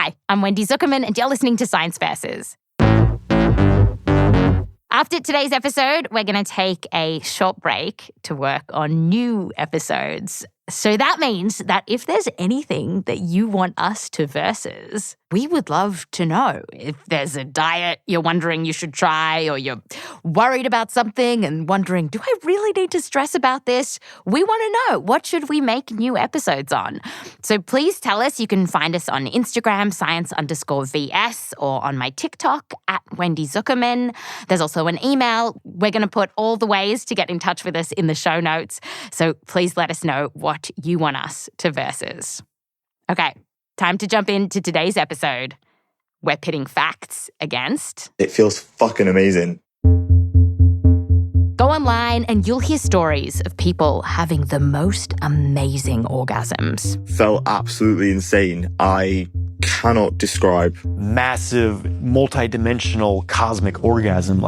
Hi, I'm Wendy Zuckerman, and you're listening to Science Versus. After today's episode, we're going to take a short break to work on new episodes. So that means that if there's anything that you want us to versus, we would love to know. If there's a diet you're wondering you should try, or you're worried about something and wondering, do I really need to stress about this? We want to know, what should we make new episodes on? So please tell us. You can find us on Instagram, science_VS, or on my TikTok at Wendy Zuckerman. There's also an email. We're going to put all the ways to get in touch with us in the show notes. So please let us know what you want us to versus. Okay, time to jump into today's episode. We're pitting facts against... It feels fucking amazing. Go online and you'll hear stories of people having the most amazing orgasms. Felt absolutely insane. I cannot describe. Massive, multi-dimensional cosmic orgasm.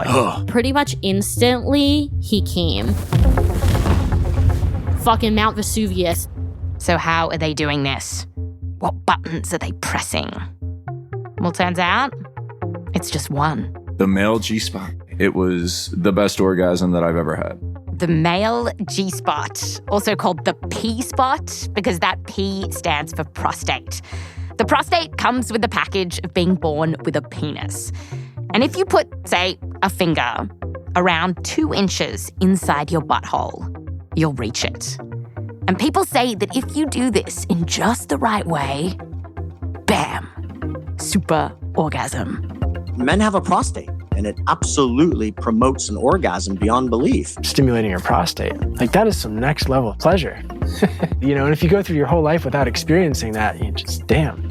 Pretty much instantly, he came. Fucking Mount Vesuvius. So how are they doing this? What buttons are they pressing? Well, turns out it's just one. The male G-spot. It was the best orgasm that I've ever had. The male G-spot, also called the P-spot, because that P stands for prostate. The prostate comes with the package of being born with a penis. And if you put, say, a finger around 2 inches inside your butthole, you'll reach it. And people say that if you do this in just the right way, bam, super orgasm. Men have a prostate, and it absolutely promotes an orgasm beyond belief. Stimulating your prostate, like that is some next level pleasure. And if you go through your whole life without experiencing that, you just, damn.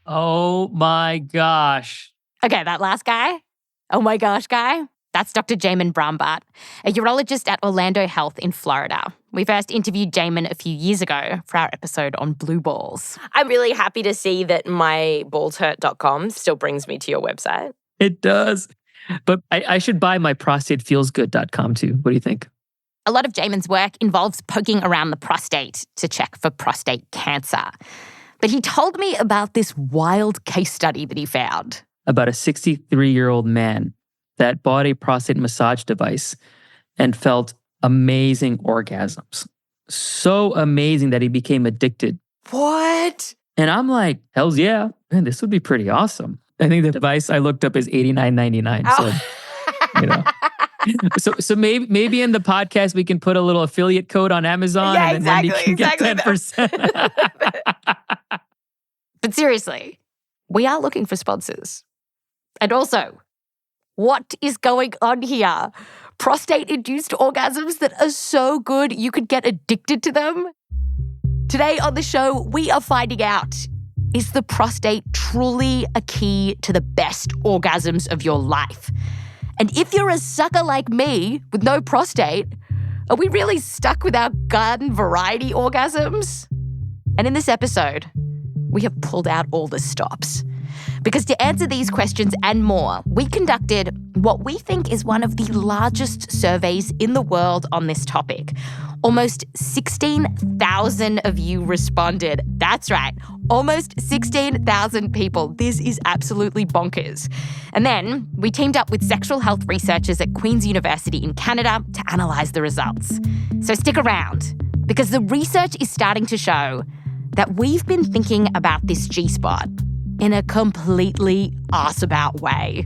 Oh my gosh. Okay, that last guy, oh my gosh guy, that's Dr. Jamin Brambart, a urologist at Orlando Health in Florida. We first interviewed Jamin a few years ago for our episode on blue balls. I'm really happy to see that myballshurt.com still brings me to your website. It does. But I should buy my prostatefeelsgood.com too. What do you think? A lot of Jamin's work involves poking around the prostate to check for prostate cancer. But he told me about this wild case study that he found. About a 63-year-old man that bought a prostate massage device and felt amazing orgasms. So amazing that he became addicted. What? And I'm like, hells yeah. Man, this would be pretty awesome. I think the device I looked up is $89.99. So, so maybe in the podcast we can put a little affiliate code on Amazon, and then Wendy can get 10%. But seriously, we are looking for sponsors. And also, what is going on here? Prostate-induced orgasms that are so good you could get addicted to them? Today on the show, we are finding out, is the prostate truly a key to the best orgasms of your life? And if you're a sucker like me with no prostate, are we really stuck with our garden variety orgasms? And in this episode, we have pulled out all the stops. Because to answer these questions and more, we conducted what we think is one of the largest surveys in the world on this topic. Almost 16,000 of you responded. That's right, almost 16,000 people. This is absolutely bonkers. And then we teamed up with sexual health researchers at Queen's University in Canada to analyse the results. So stick around, because the research is starting to show that we've been thinking about this G-spot in a completely arse-about way.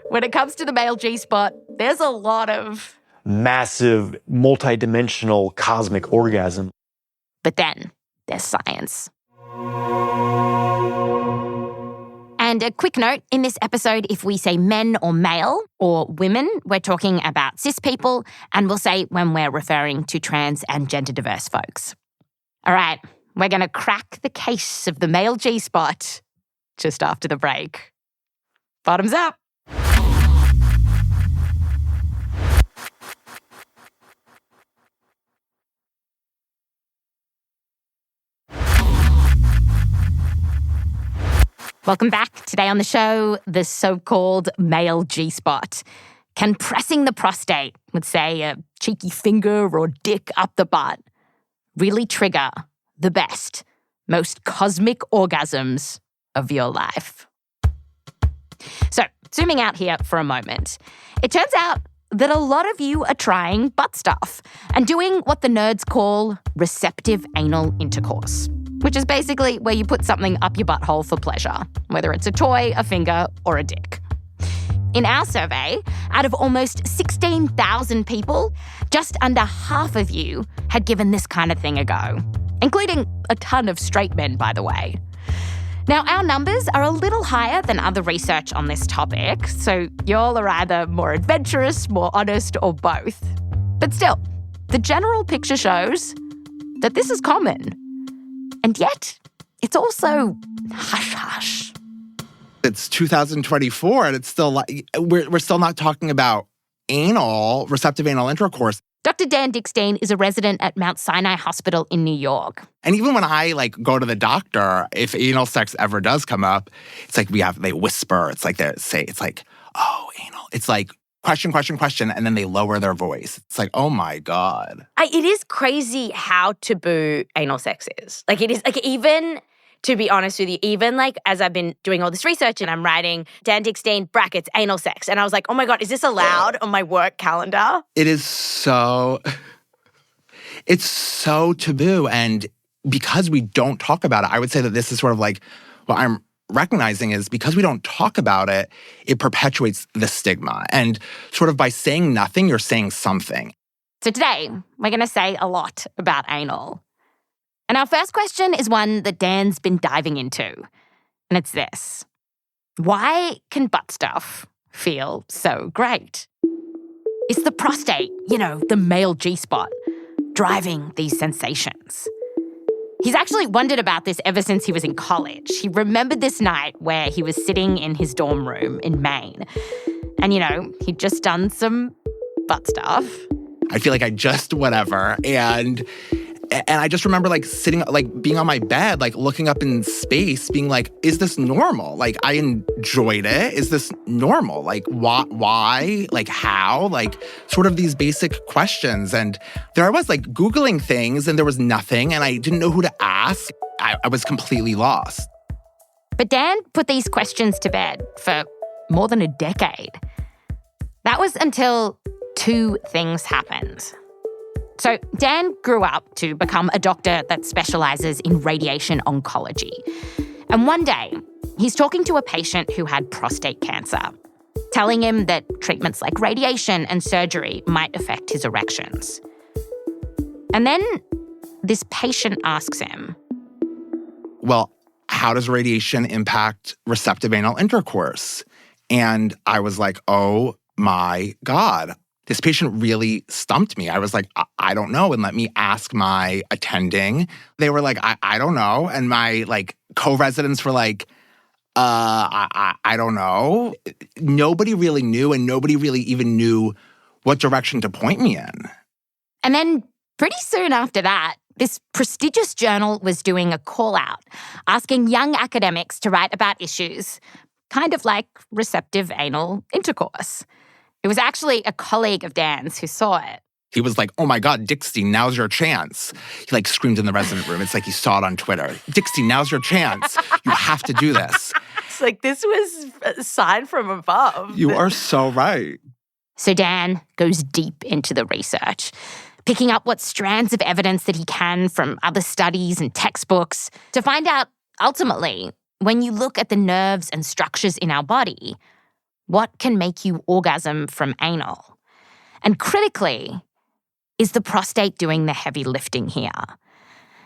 When it comes to the male G-spot, there's a lot of massive, multi-dimensional cosmic orgasm. But then there's science. And a quick note, in this episode, if we say men or male or women, we're talking about cis people, and we'll say when we're referring to trans and gender-diverse folks. All right, we're going to crack the case of the male G-spot just after the break. Bottoms up. Welcome back. Today on the show, the so-called male G-spot. Can pressing the prostate with, say, a cheeky finger or dick up the butt really trigger the best, most cosmic orgasms of your life. So, zooming out here for a moment, it turns out that a lot of you are trying butt stuff and doing what the nerds call receptive anal intercourse, which is basically where you put something up your butthole for pleasure, whether it's a toy, a finger, or a dick. In our survey, out of almost 16,000 people, just under half of you had given this kind of thing a go, including a ton of straight men, by the way. Now, our numbers are a little higher than other research on this topic, so y'all are either more adventurous, more honest, or both. But still, the general picture shows that this is common. And yet, it's also hush-hush. It's 2024, and it's still like we're still not talking about receptive anal intercourse. Dr. Dan Dickstein is a resident at Mount Sinai Hospital in New York. And even when I go to the doctor, if anal sex ever does come up, it's like they whisper. It's like oh, anal. It's like question, and then they lower their voice. It's like, oh my God. It is crazy how taboo anal sex is. It is even, to be honest with you, even as I've been doing all this research and I'm writing Dan Dickstein brackets anal sex, and I was like, oh my God, is this allowed on my work calendar? It's so taboo. And because we don't talk about it, I would say that this is sort of what I'm recognizing is because we don't talk about it, it perpetuates the stigma. And sort of by saying nothing, you're saying something. So today, we're going to say a lot about anal. And our first question is one that Dan's been diving into. And it's this. Why can butt stuff feel so great? Is the prostate, the male G-spot, driving these sensations? He's actually wondered about this ever since he was in college. He remembered this night where he was sitting in his dorm room in Maine. And, he'd just done some butt stuff. I feel like I just whatever. And I just remember sitting, being on my bed, looking up in space, being like, is this normal? I enjoyed it. Is this normal? Why? How? Sort of these basic questions. And there I was Googling things and there was nothing and I didn't know who to ask. I was completely lost. But Dan put these questions to bed for more than a decade. That was until two things happened. So Dan grew up to become a doctor that specializes in radiation oncology. And one day, he's talking to a patient who had prostate cancer, telling him that treatments like radiation and surgery might affect his erections. And then this patient asks him, well, how does radiation impact receptive anal intercourse? And I was like, oh my God. This patient really stumped me. I was like, I don't know. And let me ask my attending. They were like, I don't know. And my co-residents were like, I don't know. Nobody really knew, and nobody really even knew what direction to point me in. And then pretty soon after that, this prestigious journal was doing a call out, asking young academics to write about issues kind of like receptive anal intercourse. It was actually a colleague of Dan's who saw it. He was like, oh my God, Dickstein, now's your chance. He screamed in the resident room. It's like he saw it on Twitter. Dickstein, now's your chance. You have to do this. It's this was a sign from above. You are so right. So Dan goes deep into the research, picking up what strands of evidence that he can from other studies and textbooks to find out, ultimately, when you look at the nerves and structures in our body, what can make you orgasm from anal? And critically, is the prostate doing the heavy lifting here?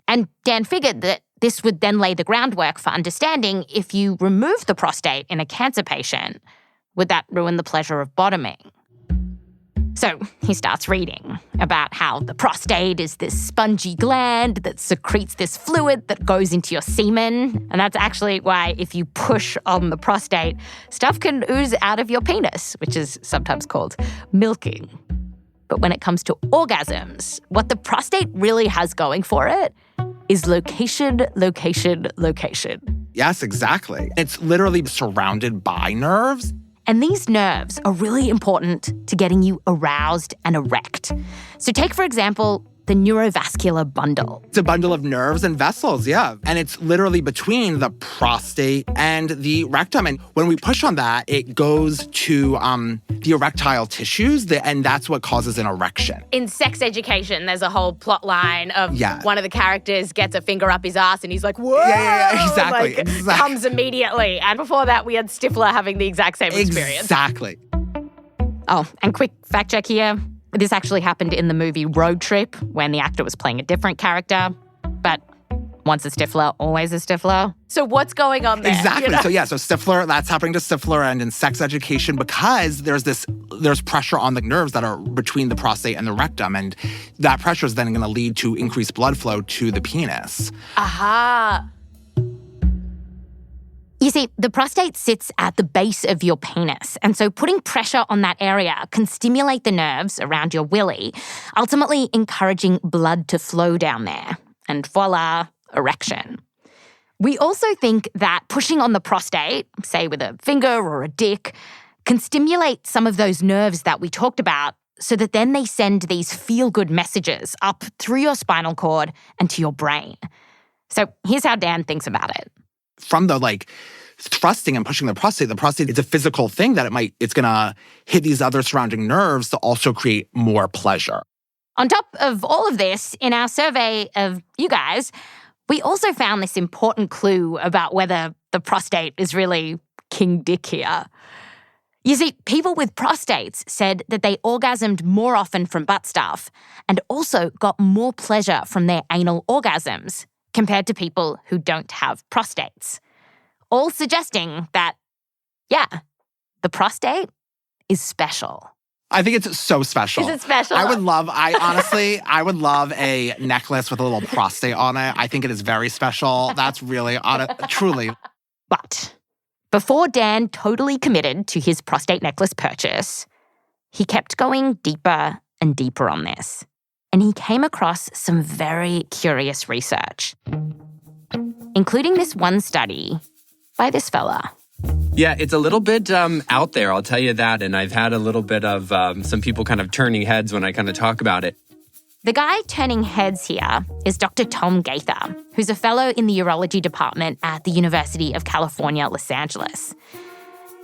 And Dan figured that this would then lay the groundwork for understanding if you remove the prostate in a cancer patient, would that ruin the pleasure of bottoming? So he starts reading about how the prostate is this spongy gland that secretes this fluid that goes into your semen. And that's actually why if you push on the prostate, stuff can ooze out of your penis, which is sometimes called milking. But when it comes to orgasms, what the prostate really has going for it is location, location, location. Yes, exactly. It's literally surrounded by nerves. And these nerves are really important to getting you aroused and erect. So take, for example, the neurovascular bundle. It's a bundle of nerves and vessels, yeah. And it's literally between the prostate and the rectum. And when we push on that, it goes to the erectile tissues, and that's what causes an erection. In sex education, there's a whole plot line of one of the characters gets a finger up his ass and he's like, whoa! Yeah, exactly. Comes immediately. And before that, we had Stifler having the exact same experience. Exactly. Oh, and quick fact check here. This actually happened in the movie Road Trip when the actor was playing a different character. But once a Stifler, always a Stifler. So what's going on there? Exactly. You know? So Stifler, that's happening to Stifler, and in sex education, because there's pressure on the nerves that are between the prostate and the rectum, and that pressure is then going to lead to increased blood flow to the penis. Aha. You see, the prostate sits at the base of your penis, and so putting pressure on that area can stimulate the nerves around your willy, ultimately encouraging blood to flow down there. And voila, erection. We also think that pushing on the prostate, say with a finger or a dick, can stimulate some of those nerves that we talked about so that then they send these feel-good messages up through your spinal cord and to your brain. So here's how Dan thinks about it. From the thrusting and pushing the prostate is a physical thing that it's gonna hit these other surrounding nerves to also create more pleasure. On top of all of this, in our survey of you guys, we also found this important clue about whether the prostate is really King Dick here. You see, people with prostates said that they orgasmed more often from butt stuff and also got more pleasure from their anal orgasms compared to people who don't have prostates. All suggesting that, the prostate is special. I think it's so special. Is it special? I would love a necklace with a little prostate on it. I think it is very special. That's really, truly. But before Dan totally committed to his prostate necklace purchase, he kept going deeper and deeper on this. And he came across some very curious research, including this one study by this fella. Yeah, it's a little bit out there, I'll tell you that. And I've had a little bit of some people kind of turning heads when I kind of talk about it. The guy turning heads here is Dr. Tom Gaither, who's a fellow in the urology department at the University of California, Los Angeles.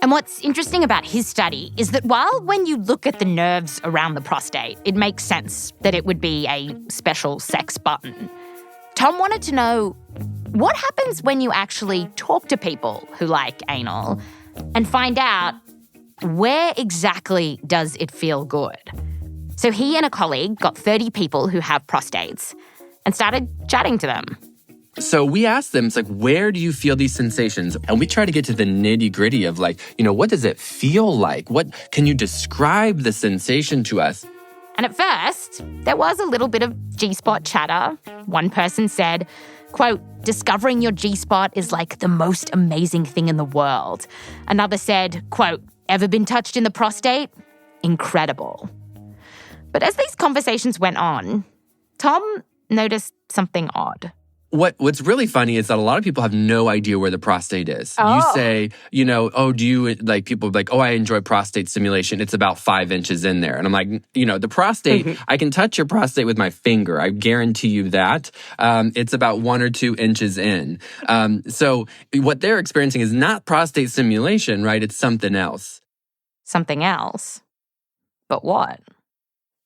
And what's interesting about his study is that while when you look at the nerves around the prostate, it makes sense that it would be a special sex button, Tom wanted to know what happens when you actually talk to people who like anal and find out where exactly does it feel good. So he and a colleague got 30 people who have prostates and started chatting to them. So we asked them, it's like, where do you feel these sensations? And we try to get to the nitty gritty of what does it feel like? What can you describe the sensation to us? And at first, there was a little bit of G-spot chatter. One person said, quote, discovering your G-spot is like the most amazing thing in the world. Another said, quote, ever been touched in the prostate? Incredible. But as these conversations went on, Tom noticed something odd. What's really funny is that a lot of people have no idea where the prostate is. Oh. You say, do you, people are like, I enjoy prostate stimulation. It's about 5 inches in there. And I'm like, the prostate, I can touch your prostate with my finger. I guarantee you that. It's about 1 or 2 inches in. So what they're experiencing is not prostate stimulation, right? It's something else. Something else? But what?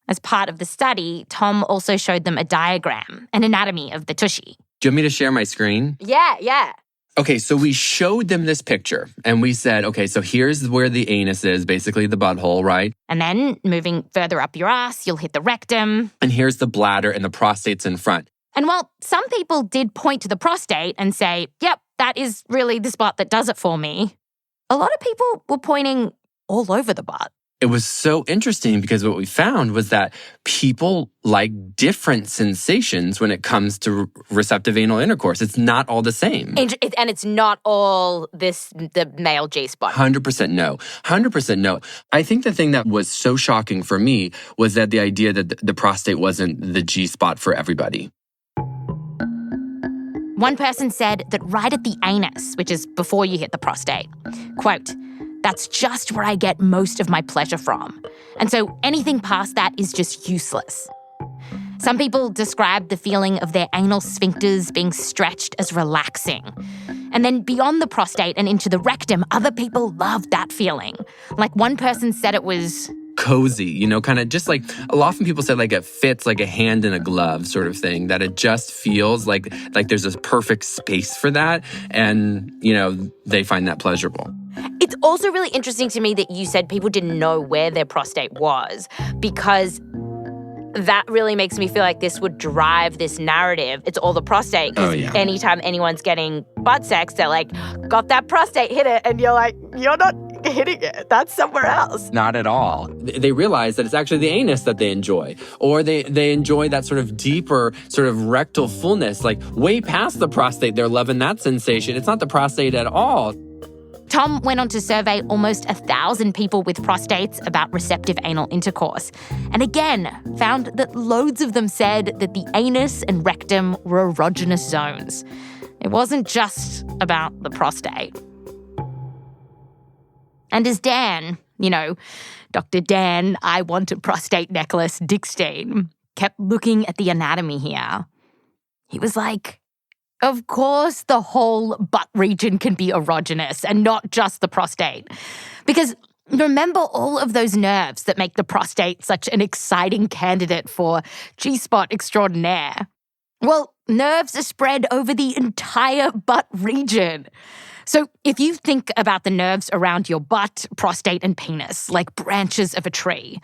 As part of the study, Tom also showed them a diagram, an anatomy of the tushy. Do you want me to share my screen? Yeah. Okay, so we showed them this picture and we said, okay, so here's where the anus is, basically the butthole, right? And then moving further up your ass, you'll hit the rectum. And here's the bladder and the prostate's in front. And while some people did point to the prostate and say, yep, that is really the spot that does it for me, a lot of people were pointing all over the butt. It was so interesting because what we found was that people like different sensations when it comes to receptive anal intercourse. It's not all the same. And it's not all the male G-spot. 100% no. 100% no. I think the thing that was so shocking for me was that the idea that the prostate wasn't the G-spot for everybody. One person said that right at the anus, which is before you hit the prostate, quote, that's just where I get most of my pleasure from. And so anything past that is just useless. Some people describe the feeling of their anal sphincters being stretched as relaxing. And then beyond the prostate and into the rectum, other people love that feeling. Like one person said it was cozy, kind of just like often people say like it fits like a hand in a glove sort of thing, that it just feels like there's a perfect space for that. And, they find that pleasurable. It's also really interesting to me that you said people didn't know where their prostate was, because that really makes me feel like this would drive this narrative. It's all the prostate. Because anytime anyone's getting butt sex, they're like, got that prostate, hit it. And you're like, you're not hitting it. That's somewhere else. Not at all. They realize that it's actually the anus that they enjoy. Or they enjoy that sort of deeper sort of rectal fullness, like way past the prostate. They're loving that sensation. It's not the prostate at all. Tom went on to survey almost 1,000 people with prostates about receptive anal intercourse, and again found that loads of them said that the anus and rectum were erogenous zones. It wasn't just about the prostate. And as Dan, Dr. Dan, I want a prostate necklace, Dickstein, kept looking at the anatomy here, he was like, of course, the whole butt region can be erogenous and not just the prostate. Because remember all of those nerves that make the prostate such an exciting candidate for G-spot extraordinaire? Well, nerves are spread over the entire butt region. So if you think about the nerves around your butt, prostate, and penis like branches of a tree,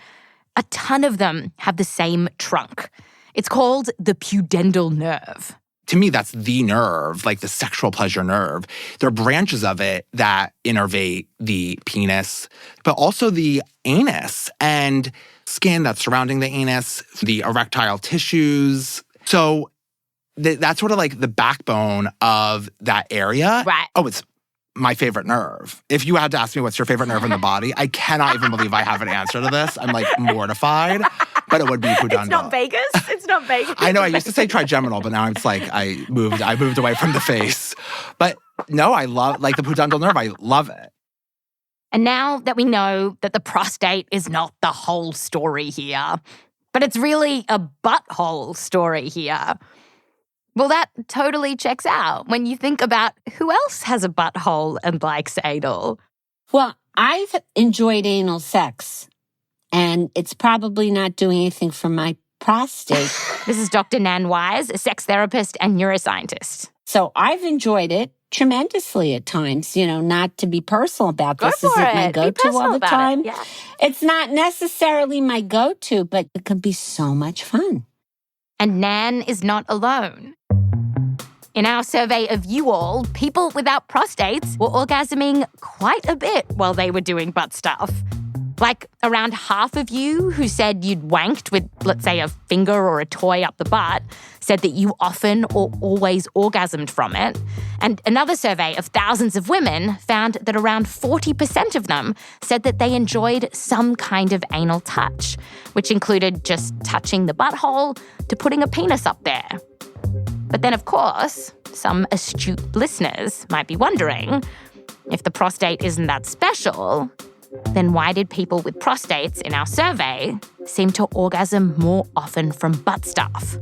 a ton of them have the same trunk. It's called the pudendal nerve. To me, that's the nerve, like the sexual pleasure nerve. There are branches of it that innervate the penis, but also the anus and skin that's surrounding the anus, the erectile tissues. So that's sort of like the backbone of that area. Right. Oh, it's my favorite nerve. If you had to ask me what's your favorite nerve in the body, I cannot even believe I have an answer to this. I'm like mortified, but it would be pudendal. It's not Vegas. It's not Vegas. I know. I used to say trigeminal, but now it's like I moved away from the face. But no, I love like the pudendal nerve. I love it. And now that we know that the prostate is not the whole story here, but it's really a butthole story here, well, that totally checks out when you think about who else has a butthole and likes anal. Well, I've enjoyed anal sex, and it's probably not doing anything for my prostate. This is Dr. Nan Wise, a sex therapist and neuroscientist. So I've enjoyed it tremendously at times, not to be personal about this. Go for isn't it. my go-to all the time. Yeah. It's not necessarily my go-to, but it can be so much fun. And Nan is not alone. In our survey of you all, people without prostates were orgasming quite a bit while they were doing butt stuff. Like around half of you who said you'd wanked with, let's say, a finger or a toy up the butt, said that you often or always orgasmed from it. And another survey of thousands of women found that around 40% of them said that they enjoyed some kind of anal touch, which included just touching the butthole to putting a penis up there. But then, of course, some astute listeners might be wondering, if the prostate isn't that special, then why did people with prostates in our survey seem to orgasm more often from butt stuff?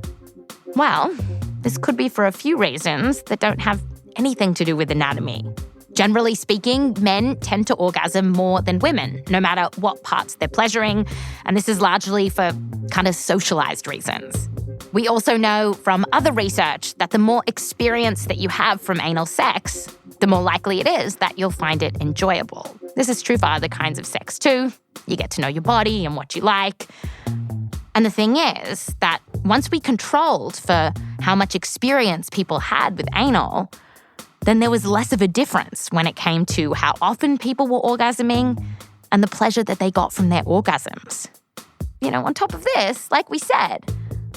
Well, this could be for a few reasons that don't have anything to do with anatomy. Generally speaking, men tend to orgasm more than women, no matter what parts they're pleasuring, and this is largely for kind of socialized reasons. We also know from other research that the more experience that you have from anal sex, the more likely it is that you'll find it enjoyable. This is true for other kinds of sex too. You get to know your body and what you like. And the thing is that once we controlled for how much experience people had with anal, then there was less of a difference when it came to how often people were orgasming and the pleasure that they got from their orgasms. On top of this, like we said,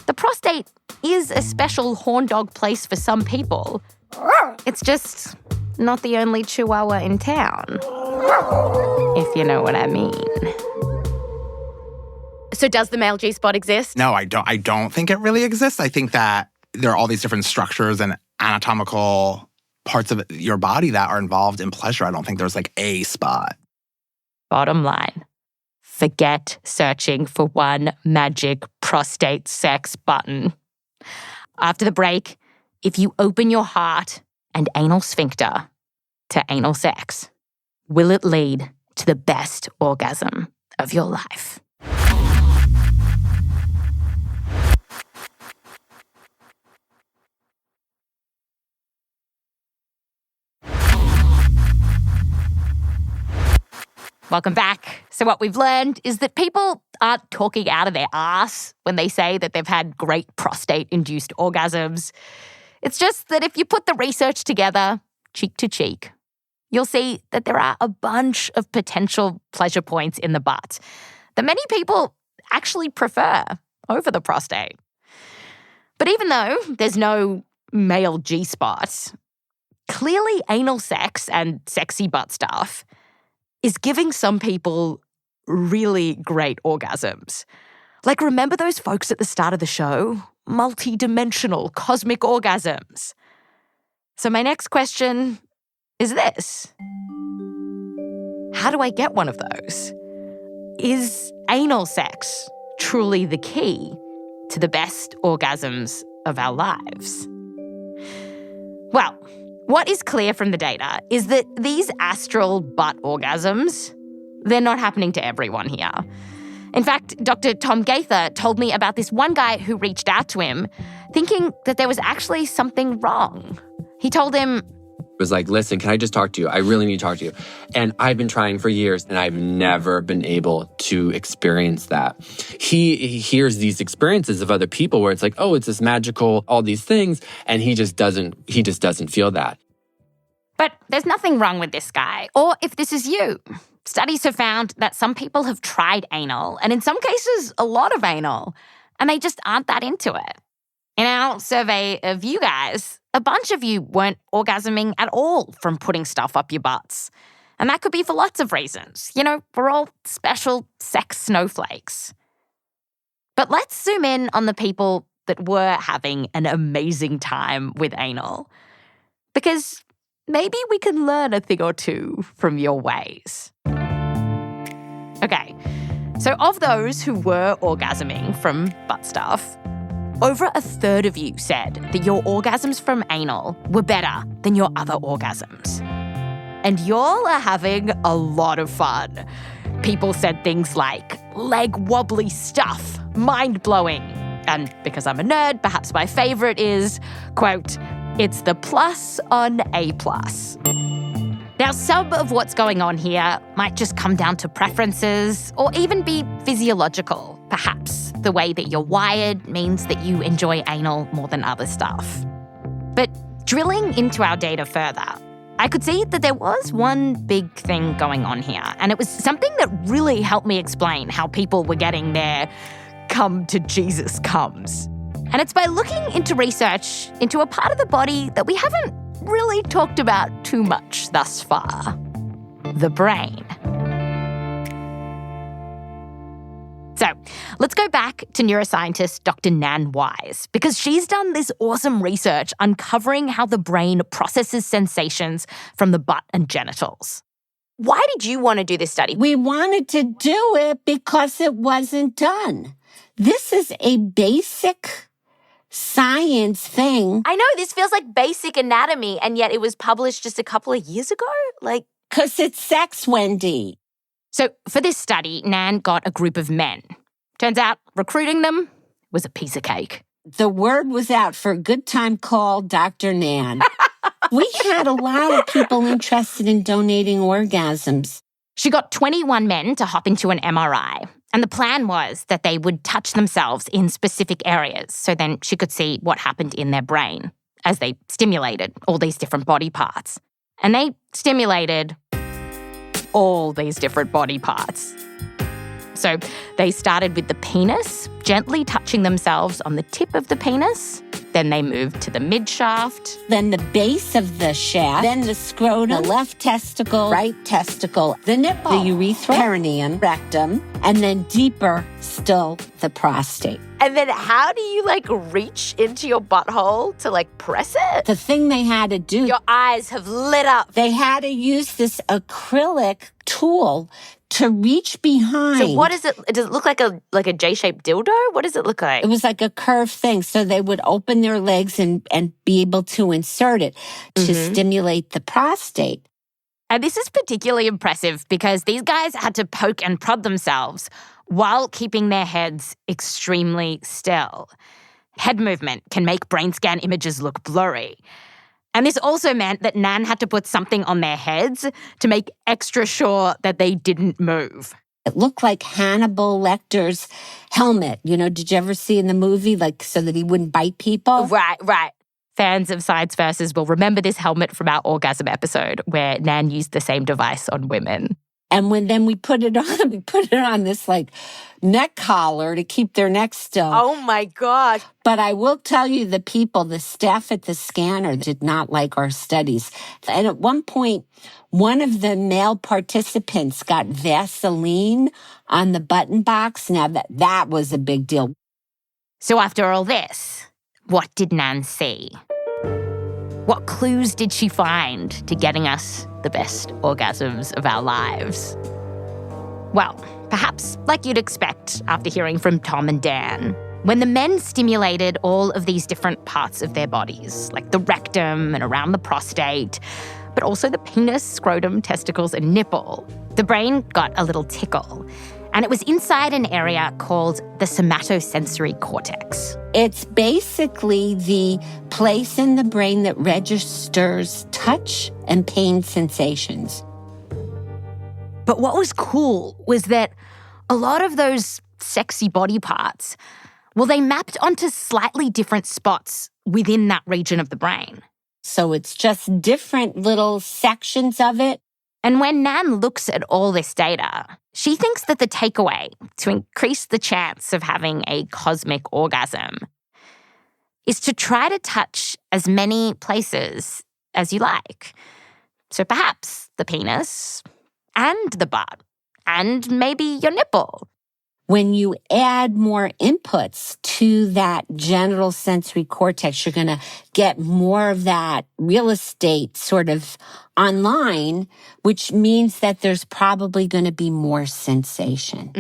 the prostate is a special horn dog place for some people. It's just not the only chihuahua in town, if you know what I mean. So does the male G-spot exist? No, I don't think it really exists. I think that there are all these different structures and anatomical parts of your body that are involved in pleasure. I don't think there's like a spot. Bottom line, forget searching for one magic prostate sex button. After the break, if you open your heart and anal sphincter to anal sex, will it lead to the best orgasm of your life? Welcome back. So what we've learned is that people aren't talking out of their ass when they say that they've had great prostate-induced orgasms. It's just that if you put the research together, cheek to cheek, you'll see that there are a bunch of potential pleasure points in the butt that many people actually prefer over the prostate. But even though there's no male G-spot, clearly anal sex and sexy butt stuff is giving some people really great orgasms. Like, remember those folks at the start of the show? Multi-dimensional cosmic orgasms. So my next question is this. How do I get one of those? Is anal sex truly the key to the best orgasms of our lives? Well, what is clear from the data is that these astral butt orgasms, they're not happening to everyone here. In fact, Dr. Tom Gaither told me about this one guy who reached out to him thinking that there was actually something wrong. He told him, was like, listen, can I just talk to you? I really need to talk to you. And I've been trying for years and I've never been able to experience that. He hears these experiences of other people where it's like, oh, it's this magical, all these things. And he just doesn't feel that. But there's nothing wrong with this guy, or if this is you. Studies have found that some people have tried anal, and in some cases, a lot of anal, and they just aren't that into it. In our survey of you guys, a bunch of you weren't orgasming at all from putting stuff up your butts. And that could be for lots of reasons. You know, we're all special sex snowflakes. But let's zoom in on the people that were having an amazing time with anal. Because maybe we can learn a thing or two from your ways. Okay, so of those who were orgasming from butt stuff, over a third of you said that your orgasms from anal were better than your other orgasms. And y'all are having a lot of fun. People said things like leg wobbly stuff, mind-blowing. And because I'm a nerd, perhaps my favorite is, quote, it's the plus on A+. Now, some of what's going on here might just come down to preferences or even be physiological. Perhaps the way that you're wired means that you enjoy anal more than other stuff. But drilling into our data further, I could see that there was one big thing going on here, and it was something that really helped me explain how people were getting their come to Jesus comes. And it's by looking into research into a part of the body that we haven't really talked about too much thus far, the brain. So let's go back to neuroscientist Dr. Nan Wise, because she's done this awesome research uncovering how the brain processes sensations from the butt and genitals. Why did you want to do this study? We wanted to do it because it wasn't done. This is a basic science thing. I know, this feels like basic anatomy, and yet it was published just a couple of years ago? Because it's sex, Wendy. So for this study, Nan got a group of men. Turns out recruiting them was a piece of cake. The word was out for a good time call Dr. Nan. We had a lot of people interested in donating orgasms. She got 21 men to hop into an MRI. And the plan was that they would touch themselves in specific areas so then she could see what happened in their brain as they stimulated all these different body parts. And they stimulated all these different body parts. So they started with the penis, gently touching themselves on the tip of the penis. Then they moved to the midshaft. Then the base of the shaft. Then the scrotum, the left testicle, right testicle, the nipple, the urethra, perineum, rectum, and then deeper still, the prostate. And then how do you reach into your butthole to press it? The thing they had to do. Your eyes have lit up. They had to use this acrylic tool to reach behind. So what is it? Does it look like a J-shaped dildo? What does it look like? It was like a curved thing. So they would open their legs and be able to insert it to stimulate the prostate. And this is particularly impressive because these guys had to poke and prod themselves while keeping their heads extremely still. Head movement can make brain scan images look blurry. And this also meant that Nan had to put something on their heads to make extra sure that they didn't move. It looked like Hannibal Lecter's helmet. You know, did you ever see in the movie, like, so that he wouldn't bite people? Right. Fans of Science Versus will remember this helmet from our orgasm episode where Nan used the same device on women. And then we put it on this like neck collar to keep their necks still. Oh my God. But I will tell you, the staff at the scanner did not like our studies. And at one point, one of the male participants got Vaseline on the button box. Now that was a big deal. So after all this, what did Nan see? What clues did she find to getting us the best orgasms of our lives? Well, perhaps like you'd expect after hearing from Tom and Dan, when the men stimulated all of these different parts of their bodies, like the rectum and around the prostate, but also the penis, scrotum, testicles, and nipple, the brain got a little tickle. And it was inside an area called the somatosensory cortex. It's basically the place in the brain that registers touch and pain sensations. But what was cool was that a lot of those sexy body parts, well, they mapped onto slightly different spots within that region of the brain. So it's just different little sections of it. And when Nan looks at all this data, she thinks that the takeaway to increase the chance of having a cosmic orgasm is to try to touch as many places as you like. So perhaps the penis and the butt and maybe your nipple. When you add more inputs to that genital sensory cortex, you're going to get more of that real estate sort of online, which means that there's probably going to be more sensation.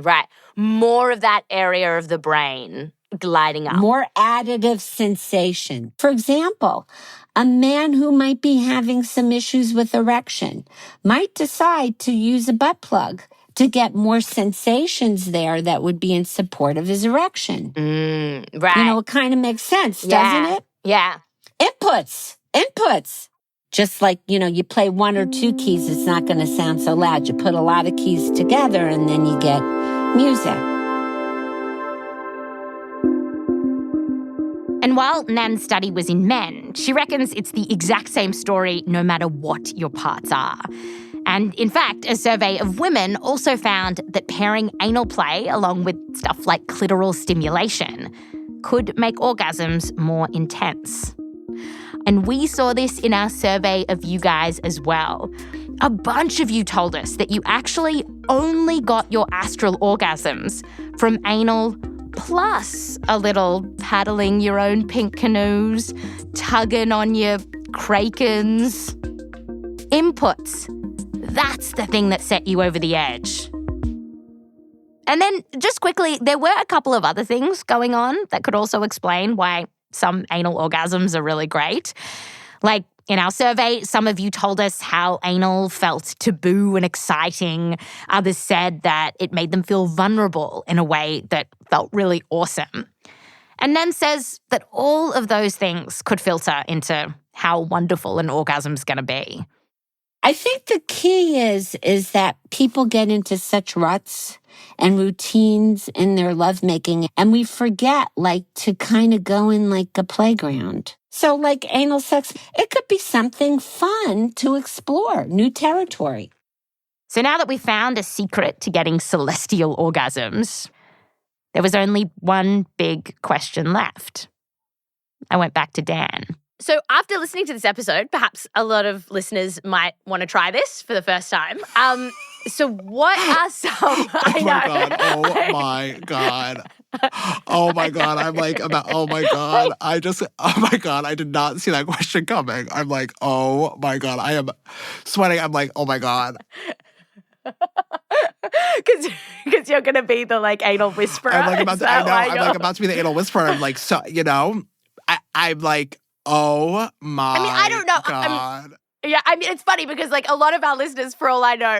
Right. More of that area of the brain gliding up. More additive sensation. For example, a man who might be having some issues with erection might decide to use a butt plug to get more sensations there that would be in support of his erection. Right. You know, it kind of makes sense, doesn't it? Yeah. Inputs. Just like, you know, you play one or two keys, it's not going to sound so loud. You put a lot of keys together and then you get music. And while Nan's study was in men, she reckons it's the exact same story no matter what your parts are. And in fact, a survey of women also found that pairing anal play along with stuff like clitoral stimulation could make orgasms more intense. And we saw this in our survey of you guys as well. A bunch of you told us that you actually only got your astral orgasms from anal plus a little paddling your own pink canoes, tugging on your krakens. Inputs. That's the thing that set you over the edge. And then, just quickly, there were a couple of other things going on that could also explain why some anal orgasms are really great. Like, in our survey, some of you told us how anal felt taboo and exciting. Others said that it made them feel vulnerable in a way that felt really awesome. And Nan says that all of those things could filter into how wonderful an orgasm's going to be. I think the key is that people get into such ruts and routines in their lovemaking, and we forget, like, to kind of go in like a playground. So, like anal sex, it could be something fun to explore, new territory. So now that we've found a secret to getting celestial orgasms, there was only one big question left. I went back to Dan. So after listening to this episode, perhaps a lot of listeners might want to try this for the first time. So what are some... Oh my God. I'm like, oh my God. I did not see that question coming. I'm like, oh my God. I am sweating. I'm like, oh my God. Because you're going to be the like anal whisperer. I'm like about to be the anal whisperer. I'm like, so, you know, I'm like, oh my I don't know. God. It's funny because like a lot of our listeners, for all I know,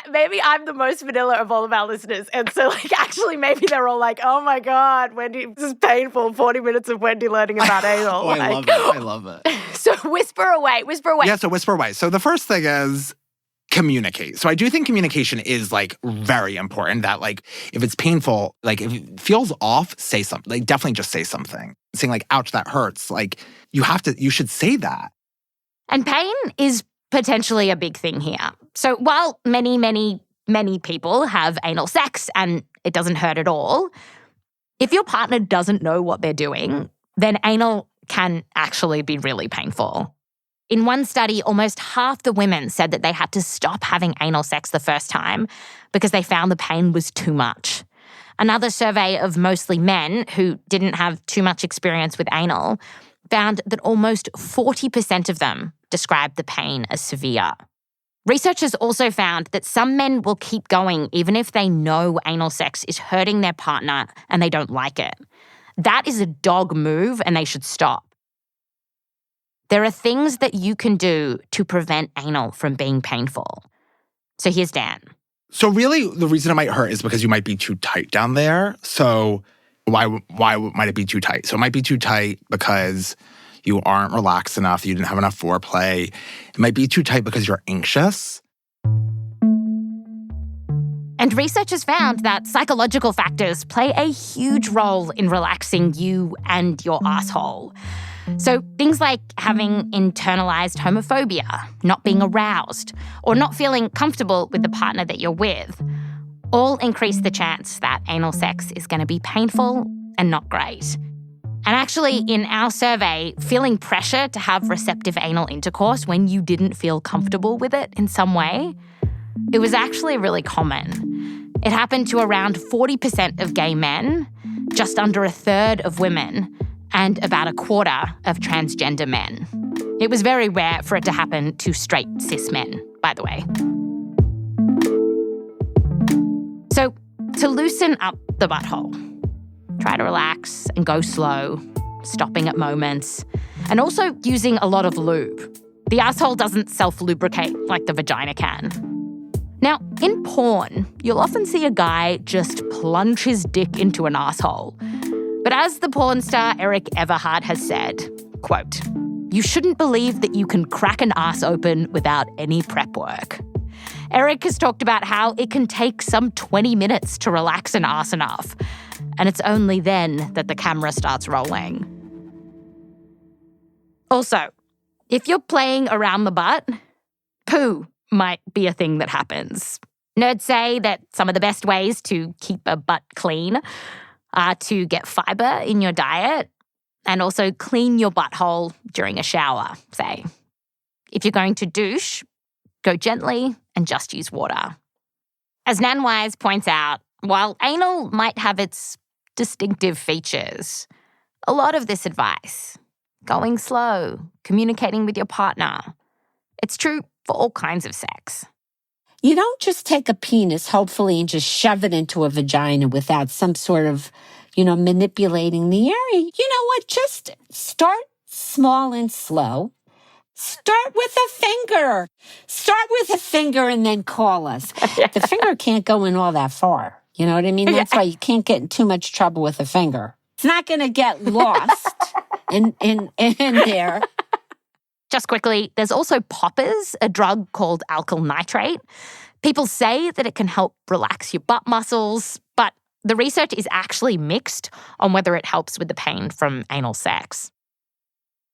maybe I'm the most vanilla of all of our listeners. And so like actually maybe they're all like, oh my God, Wendy, this is painful. 40 minutes of Wendy learning about anal. I love it. So whisper away. Yeah, so whisper away. So the first thing is communicate. So I do think communication is like very important, that like if it's painful, like if it feels off, say something. Like definitely just say something. Saying like, ouch, that hurts. Like you should say that. And pain is potentially a big thing here. So while many, many, many people have anal sex and it doesn't hurt at all, if your partner doesn't know what they're doing, then anal can actually be really painful. In one study, almost half the women said that they had to stop having anal sex the first time because they found the pain was too much. Another survey of mostly men who didn't have too much experience with anal found that almost 40% of them described the pain as severe. Researchers also found that some men will keep going even if they know anal sex is hurting their partner and they don't like it. That is a dog move and they should stop. There are things that you can do to prevent anal from being painful. So here's Dan. So really the reason it might hurt is because you might be too tight down there. So why might it be too tight? So it might be too tight because you aren't relaxed enough, you didn't have enough foreplay. It might be too tight because you're anxious. And researchers found that psychological factors play a huge role in relaxing you and your asshole. So things like having internalized homophobia, not being aroused, or not feeling comfortable with the partner that you're with, all increase the chance that anal sex is going to be painful and not great. And actually, in our survey, feeling pressure to have receptive anal intercourse when you didn't feel comfortable with it in some way, it was actually really common. It happened to around 40% of gay men, just under a third of women, and about a quarter of transgender men. It was very rare for it to happen to straight cis men, by the way. So, to loosen up the butthole, try to relax and go slow, stopping at moments, and also using a lot of lube. The asshole doesn't self-lubricate like the vagina can. Now, in porn, you'll often see a guy just plunge his dick into an asshole. But as the porn star Eric Everhard has said, quote, "You shouldn't believe that you can crack an ass open without any prep work." Eric has talked about how it can take some 20 minutes to relax an ass enough, and it's only then that the camera starts rolling. Also, if you're playing around the butt, poo might be a thing that happens. Nerds say that some of the best ways to keep a butt clean are to get fiber in your diet and also clean your butthole during a shower, say. If you're going to douche, go gently and just use water. As Nan Wise points out, while anal might have its distinctive features, a lot of this advice, going slow, communicating with your partner, it's true for all kinds of sex. You don't just take a penis, hopefully, and just shove it into a vagina without some sort of, manipulating the area. You know what? Just start small and slow. Start with a finger. Start with a finger and then call us. The finger can't go in all that far. You know what I mean? That's why you can't get in too much trouble with a finger. It's not going to get lost in there. Just quickly, there's also poppers, a drug called alkyl nitrate. People say that it can help relax your butt muscles, but the research is actually mixed on whether it helps with the pain from anal sex.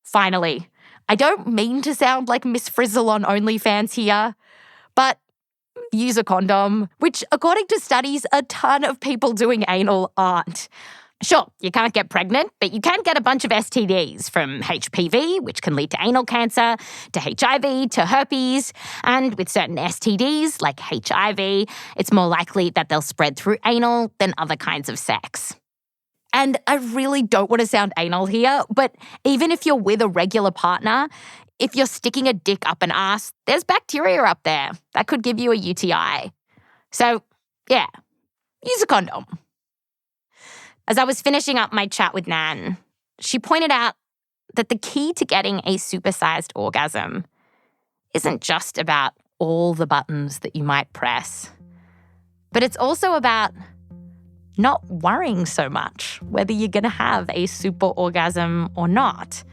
Finally, I don't mean to sound like Miss Frizzle on OnlyFans here, but use a condom, which according to studies, a ton of people doing anal aren't. Sure, you can't get pregnant, but you can get a bunch of STDs, from HPV, which can lead to anal cancer, to HIV, to herpes. And with certain STDs, like HIV, it's more likely that they'll spread through anal than other kinds of sex. And I really don't want to sound anal here, but even if you're with a regular partner, if you're sticking a dick up an ass, there's bacteria up there that could give you a UTI. So, yeah, use a condom. As I was finishing up my chat with Nan, she pointed out that the key to getting a supersized orgasm isn't just about all the buttons that you might press, but it's also about not worrying so much whether you're going to have a super orgasm or not.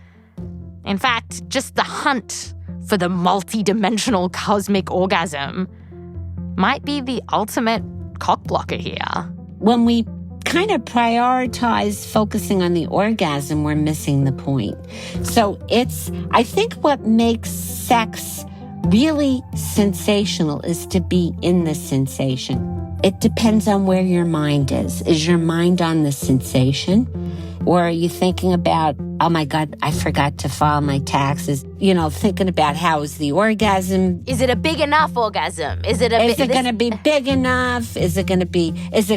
In fact, just the hunt for the multi-dimensional cosmic orgasm might be the ultimate cock blocker here. When we kind of prioritize focusing on the orgasm, we're missing the point. So I think what makes sex really sensational is to be in the sensation. It depends on where your mind is. Is your mind on the sensation? Or are you thinking about, oh my God, I forgot to file my taxes? Thinking about how is the orgasm? Is it a big enough orgasm? Is it going to be big enough? Is it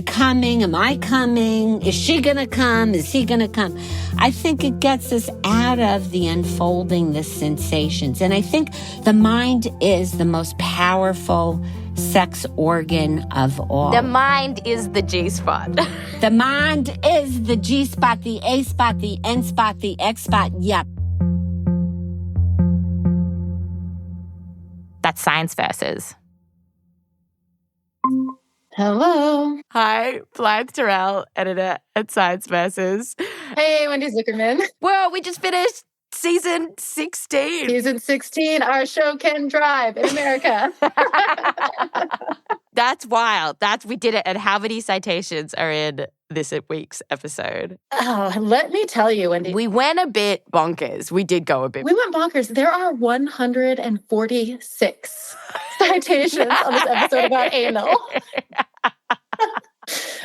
coming? Am I coming? Is she going to come? Is he going to come? I think it gets us out of the unfolding the sensations. And I think the mind is the most powerful sex organ of all. The mind is the G-spot. The mind is the G-spot, the A-spot, the N-spot, the X-spot. Yep. That's Science Versus. Hello. Hi, Blythe Terrell, editor at Science Versus. Hey, Wendy Zuckerman. Well, we just finished season 16. Season 16, our show can drive in America. That's wild. We did it. And how many citations are in this week's episode? Oh, let me tell you, Wendy. We went a bit bonkers. We did go a bit. We went bonkers. There are 146 citations on this episode about anal.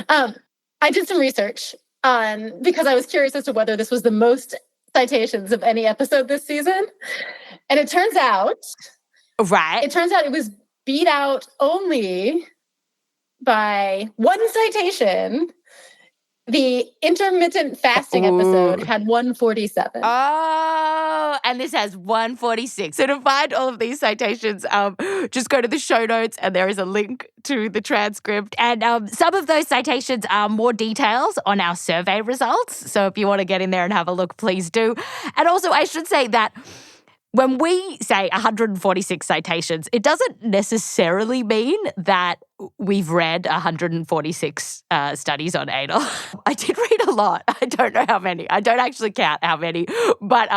I did some research because I was curious as to whether this was the most citations of any episode this season. And it turns out it was beat out only by one citation. The intermittent fasting episode had 147. Oh, and this has 146. So to find all of these citations, just go to the show notes and there is a link to the transcript. And some of those citations are more details on our survey results. So if you want to get in there and have a look, please do. And also, I should say that when we say 146 citations, it doesn't necessarily mean that we've read 146 studies on anal. I did read a lot. I don't know how many. I don't actually count how many. But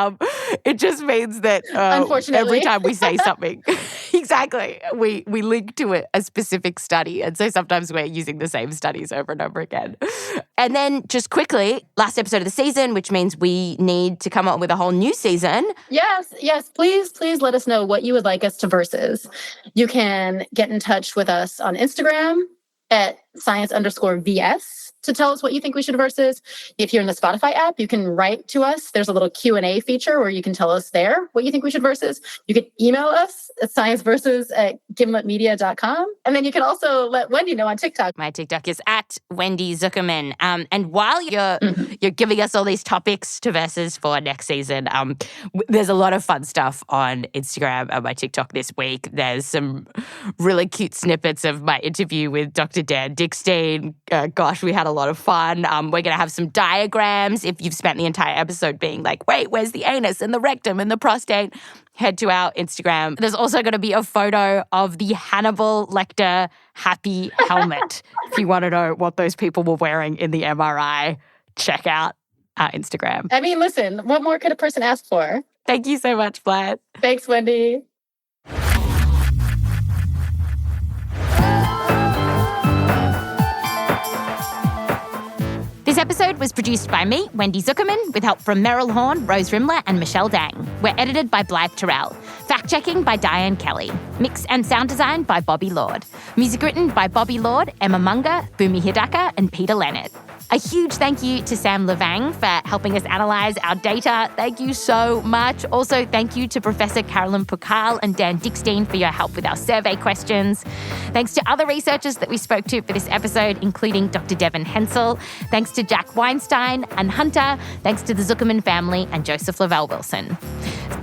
it just means that unfortunately, every time we say something, exactly, we link to a specific study. And so sometimes we're using the same studies over and over again. And then just quickly, last episode of the season, which means we need to come up with a whole new season. Yes. Please let us know what you would like us to versus. You can get in touch with us on Instagram at science_VS to tell us what you think we should versus. If you're in the Spotify app, you can write to us. There's a little Q&A feature where you can tell us there what you think we should versus. You can email us at scienceversus@gimletmedia.com. And then you can also let Wendy know on TikTok. My TikTok is at Wendy Zuckerman. And while you're giving us all these topics to versus for next season, there's a lot of fun stuff on Instagram and my TikTok this week. There's some really cute snippets of my interview with Dr. Dan Dickstein. Gosh, we had a lot of fun. We're going to have some diagrams. If you've spent the entire episode being like, wait, where's the anus and the rectum and the prostate? Head to our Instagram. There's also going to be a photo of the Hannibal Lecter happy helmet. If you want to know what those people were wearing in the MRI, check out our Instagram. I mean, listen, what more could a person ask for? Thank you so much, Blythe. Thanks, Wendy. This episode was produced by me, Wendy Zuckerman, with help from Meryl Horn, Rose Rimler, and Michelle Dang. We're edited by Blythe Terrell. Fact-checking by Diane Kelly. Mix and sound design by Bobby Lord. Music written by Bobby Lord, Emma Munger, Bumi Hidaka, and Peter Leonard. A huge thank you to Sam Levang for helping us analyze our data. Thank you so much. Also, thank you to Professor Carolyn Pukal and Dan Dickstein for your help with our survey questions. Thanks to other researchers that we spoke to for this episode, including Dr. Devin Hensel. Thanks to Jack Weinstein and Hunter. Thanks to the Zuckerman family and Joseph Lavelle Wilson.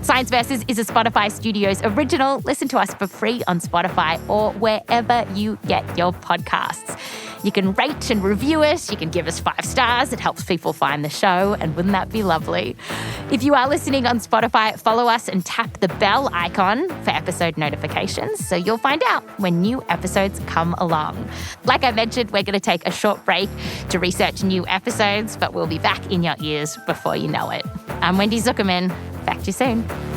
Science Versus is a Spotify Studios original. Listen to us for free on Spotify or wherever you get your podcasts. You can rate and review us. You can give us 5 stars. It helps people find the show, and wouldn't that be lovely? If you are listening on Spotify, follow us and tap the bell icon for episode notifications so you'll find out when new episodes come along. Like I mentioned, we're going to take a short break to research new episodes, but we'll be back in your ears before you know it. I'm Wendy Zuckerman. Back to you soon.